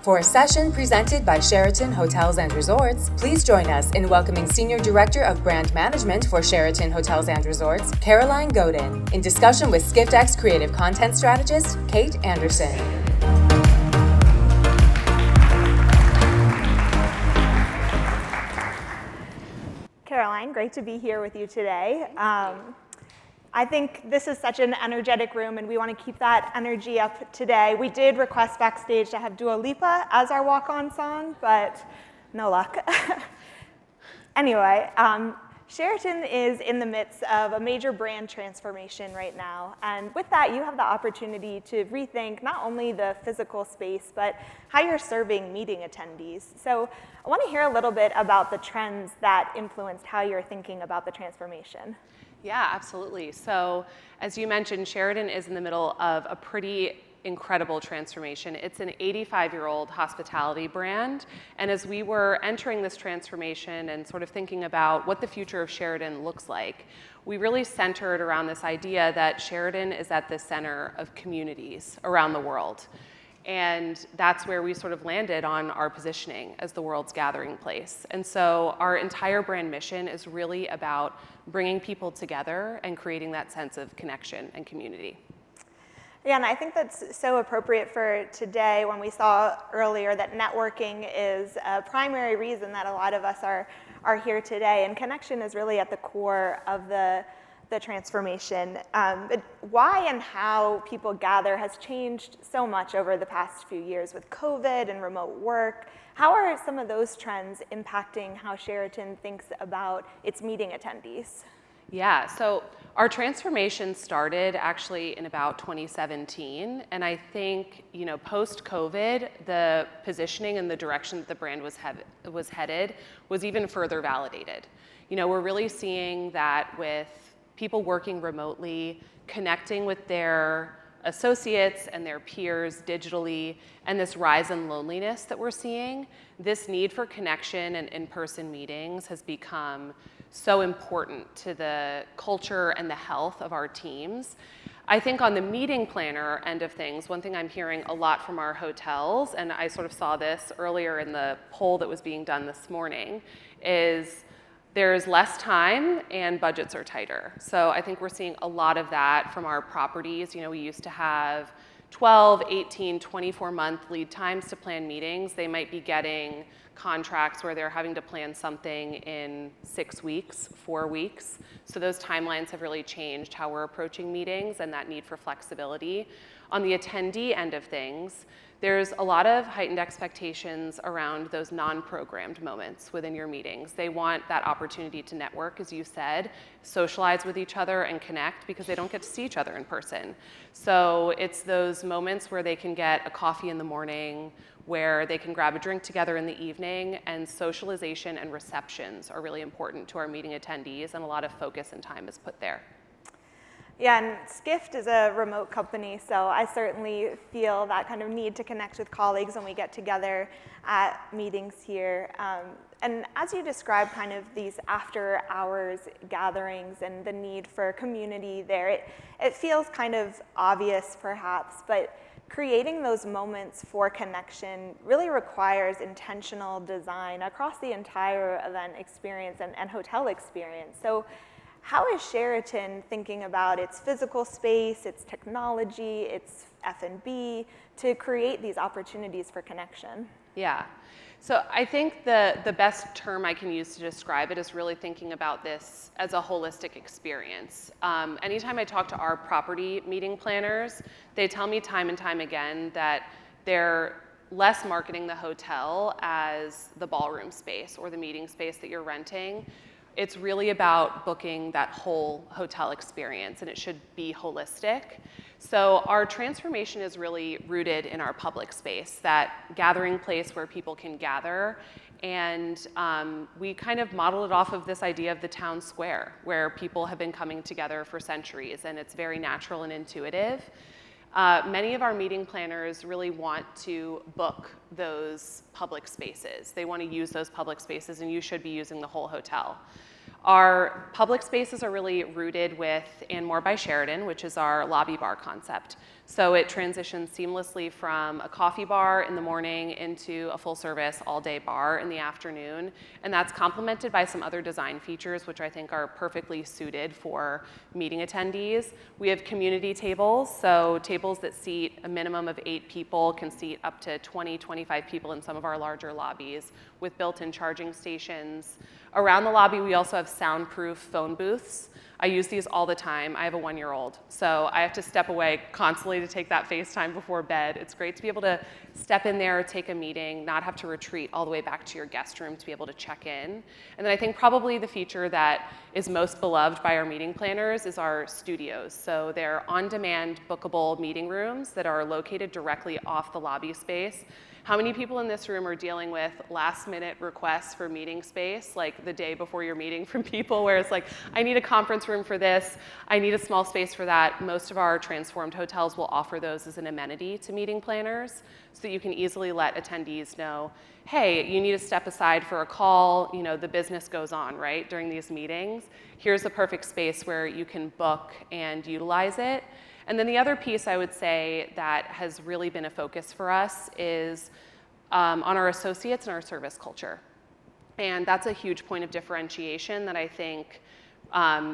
For a session presented by Sheraton Hotels and Resorts, please join us in welcoming Senior Director of Brand Management for Sheraton Hotels and Resorts, Godden, in discussion with SkiftX Creative Content Strategist, Kate Anderson. Caroline, great to be here with you today. I think this is such an energetic room, and we want to keep that energy up today. We did request backstage to have Dua Lipa as our walk-on song, but no luck. Anyway, Sheraton is in the midst of a major brand transformation right now, and with that, you have the opportunity to rethink not only the physical space, but how you're serving meeting attendees. So I want to hear a little bit about the trends that influenced how you're thinking about the transformation. Yeah, absolutely. So as you mentioned, Sheraton is in the middle of a pretty incredible transformation. It's an 85-year-old hospitality brand. And as we were entering this transformation and sort of thinking about what the future of Sheraton looks like, we really centered around this idea that Sheraton is at the center of communities around the world. And that's where we sort of landed on our positioning as the world's gathering place. And so our entire brand mission is really about bringing people together and creating that sense of connection and community. Yeah, and I think that's so appropriate for today when we saw earlier that networking is a primary reason that a lot of us are here today, and connection is really at the core of the transformation. But why and how people gather has changed so much over the past few years with COVID and remote work. How are some of those trends impacting how Sheraton thinks about its meeting attendees? Yeah, so our transformation started actually in about 2017, and I think, post-COVID, the positioning and the direction that the brand was headed was even further validated. We're really seeing that with people working remotely, connecting with their associates and their peers digitally, and this rise in loneliness that we're seeing, this need for connection and in-person meetings has become so important to the culture and the health of our teams. I think on the meeting planner end of things, one thing I'm hearing a lot from our hotels, and I sort of saw this earlier in the poll that was being done this morning, is there's less time and budgets are tighter. So I think we're seeing a lot of that from our properties. We used to have 12, 18, 24-month lead times to plan meetings. They might be getting contracts where they're having to plan something in 6 weeks, 4 weeks. So those timelines have really changed how we're approaching meetings and that need for flexibility. On the attendee end of things, there's a lot of heightened expectations around those non-programmed moments within your meetings. They want that opportunity to network, as you said, socialize with each other and connect because they don't get to see each other in person. So it's those moments where they can get a coffee in the morning, where they can grab a drink together in the evening, and socialization and receptions are really important to our meeting attendees, and a lot of focus and time is put there. Yeah, and Skift is a remote company, so I certainly feel that kind of need to connect with colleagues when we get together at meetings here. And as you describe kind of these after-hours gatherings and the need for community there, it feels kind of obvious perhaps, but creating those moments for connection really requires intentional design across the entire event experience and hotel experience. So how is Sheraton thinking about its physical space, its technology, its F&B to create these opportunities for connection? Yeah. So I think the best term I can use to describe it is really thinking about this as a holistic experience. Anytime I talk to our property meeting planners, they tell me time and time again that they're less marketing the hotel as the ballroom space or the meeting space that you're renting. It's really about booking that whole hotel experience, and it should be holistic. So our transformation is really rooted in our public space, that gathering place where people can gather. And we kind of modeled it off of this idea of the town square, where people have been coming together for centuries, and it's very natural and intuitive. Many of our meeting planners really want to book those public spaces. They want to use those public spaces, and you should be using the whole hotel. Our public spaces are really rooted with And More by Sheraton, which is our lobby bar concept. So it transitions seamlessly from a coffee bar in the morning into a full service all day bar in the afternoon. And that's complemented by some other design features, which I think are perfectly suited for meeting attendees. We have community tables, so tables that seat a minimum of 8 people can seat up to 20, 25 people in some of our larger lobbies with built-in charging stations. Around the lobby, we also have soundproof phone booths. I use these all the time. I have a 1-year-old, so I have to step away constantly to take that FaceTime before bed. It's great to be able to step in there, take a meeting, not have to retreat all the way back to your guest room to be able to check in. And then I think probably the feature that is most beloved by our meeting planners is our studios. So they're on-demand bookable meeting rooms that are located directly off the lobby space. How many people in this room are dealing with last-minute requests for meeting space, like the day before your meeting from people where it's like, I need a conference room for this, I need a small space for that. Most of our transformed hotels will offer those as an amenity to meeting planners so that you can easily let attendees know, hey, you need to step aside for a call, you know, the business goes on, right, during these meetings. Here's the perfect space where you can book and utilize it. And then the other piece I would say that has really been a focus for us is on our associates and our service culture. And that's a huge point of differentiation that I think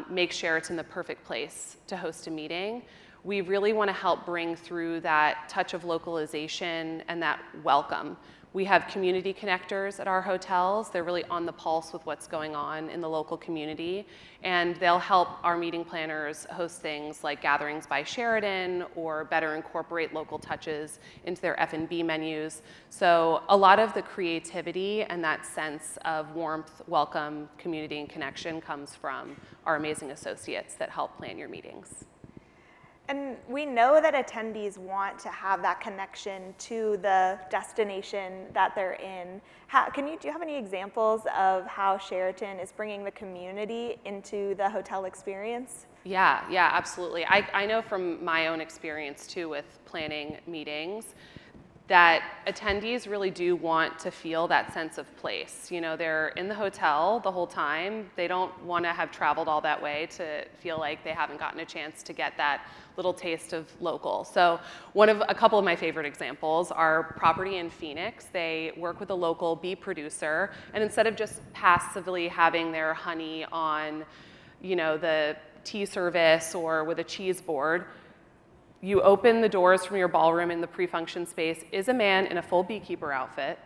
makes Sheraton the perfect place to host a meeting. We really want to help bring through that touch of localization and that welcome. We have community connectors at our hotels. They're really on the pulse with what's going on in the local community. And they'll help our meeting planners host things like gatherings by Sheraton or better incorporate local touches into their F&B menus. So a lot of the creativity and that sense of warmth, welcome, community, and connection comes from our amazing associates that help plan your meetings. And we know that attendees want to have that connection to the destination that they're in. Do you have any examples of how Sheraton is bringing the community into the hotel experience? Yeah, absolutely. I know from my own experience too with planning meetings that attendees really do want to feel that sense of place. You know, they're in the hotel the whole time. They don't want to have traveled all that way to feel like they haven't gotten a chance to get that little taste of local. So a couple of my favorite examples are property in Phoenix. They work with a local bee producer, and instead of just passively having their honey on, you know, the tea service or with a cheese board, you open the doors from your ballroom in the pre-function space is a man in a full beekeeper outfit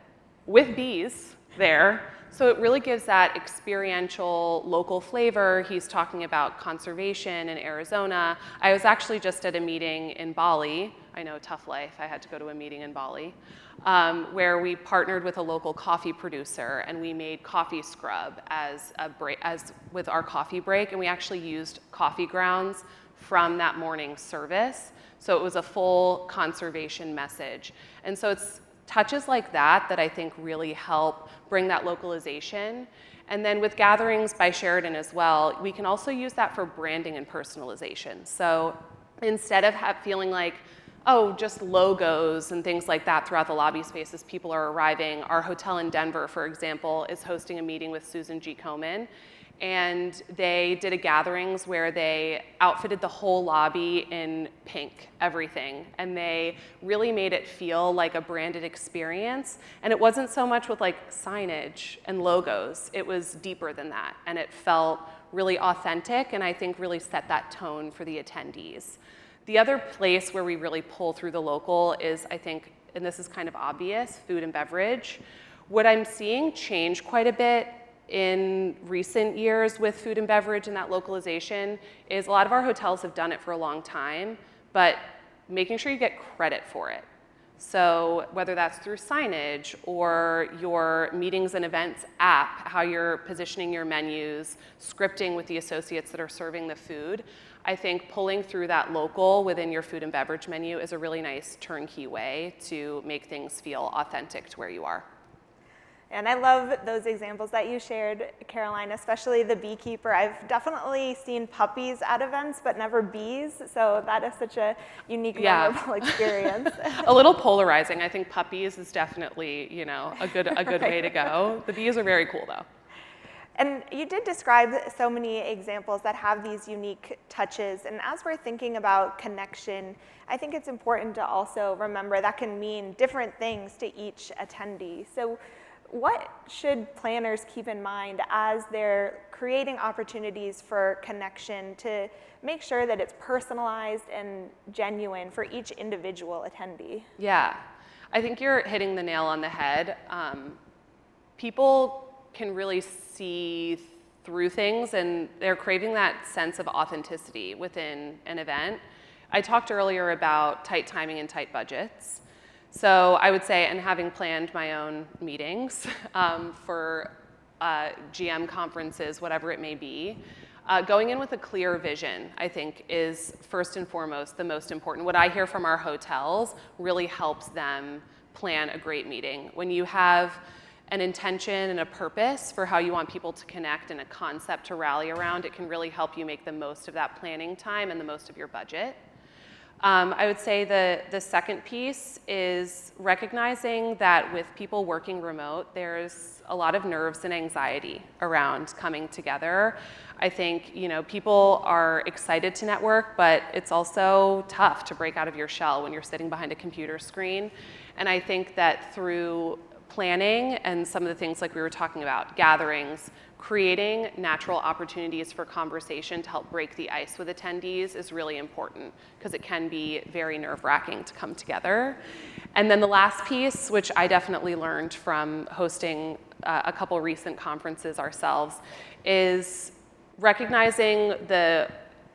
with bees there. So it really gives that experiential local flavor. He's talking about conservation in Arizona. I was actually just at a meeting in Bali. I know, tough life. I had to go to a meeting in Bali where we partnered with a local coffee producer and we made coffee scrub as with our coffee break, and we actually used coffee grounds from that morning service. So it was a full conservation message. And so it's touches like that that I think really help bring that localization. And then with gatherings by Sheraton as well, we can also use that for branding and personalization. So instead of feeling like, oh, just logos and things like that throughout the lobby space as people are arriving, our hotel in Denver, for example, is hosting a meeting with Susan G. Komen. And they did a gatherings where they outfitted the whole lobby in pink, everything. And they really made it feel like a branded experience. And it wasn't so much with like signage and logos. It was deeper than that. And it felt really authentic and I think really set that tone for the attendees. The other place where we really pull through the local is, I think, and this is kind of obvious, food and beverage. What I'm seeing change quite a bit in recent years with food and beverage and that localization is a lot of our hotels have done it for a long time, but making sure you get credit for it. So whether that's through signage or your meetings and events app, how you're positioning your menus, scripting with the associates that are serving the food, I think pulling through that local within your food and beverage menu is a really nice turnkey way to make things feel authentic to where you are. And I love those examples that you shared, Caroline, especially the beekeeper. I've definitely seen puppies at events, but never bees. So that is such a unique, memorable experience. A little polarizing. I think puppies is definitely, you know, a good way to go. The bees are very cool, though. And you did describe so many examples that have these unique touches. And as we're thinking about connection, I think it's important to also remember that can mean different things to each attendee. So what should planners keep in mind as they're creating opportunities for connection to make sure that it's personalized and genuine for each individual attendee? Yeah, I think you're hitting the nail on the head. People can really see through things, and they're craving that sense of authenticity within an event. I talked earlier about tight timing and tight budgets. So I would say, and having planned my own meetings for GM conferences, whatever it may be, going in with a clear vision, I think, is first and foremost the most important. What I hear from our hotels really helps them plan a great meeting. When you have an intention and a purpose for how you want people to connect and a concept to rally around, it can really help you make the most of that planning time and the most of your budget. I would say the second piece is recognizing that with people working remote, there's a lot of nerves and anxiety around coming together. I think, people are excited to network, but it's also tough to break out of your shell when you're sitting behind a computer screen. And I think that through planning and some of the things like we were talking about, gatherings, creating natural opportunities for conversation to help break the ice with attendees is really important because it can be very nerve-wracking to come together. And then the last piece, which I definitely learned from hosting a couple recent conferences ourselves, is recognizing the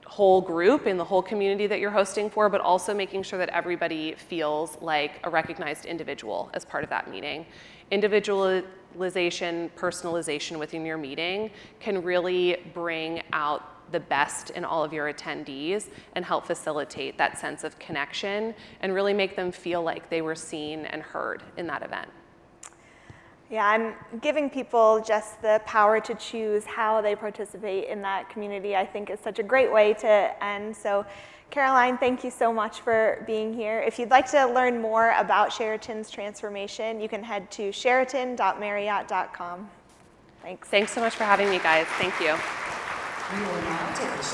whole group and the whole community that you're hosting for, but also making sure that everybody feels like a recognized individual as part of that meeting. Individualization, personalization within your meeting can really bring out the best in all of your attendees and help facilitate that sense of connection and really make them feel like they were seen and heard in that event. Yeah, and giving people just the power to choose how they participate in that community, I think, is such a great way to end. So, Caroline, thank you so much for being here. If you'd like to learn more about Sheraton's transformation, you can head to sheraton.marriott.com. Thanks. Thanks so much for having me, guys. Thank you. We will now take a short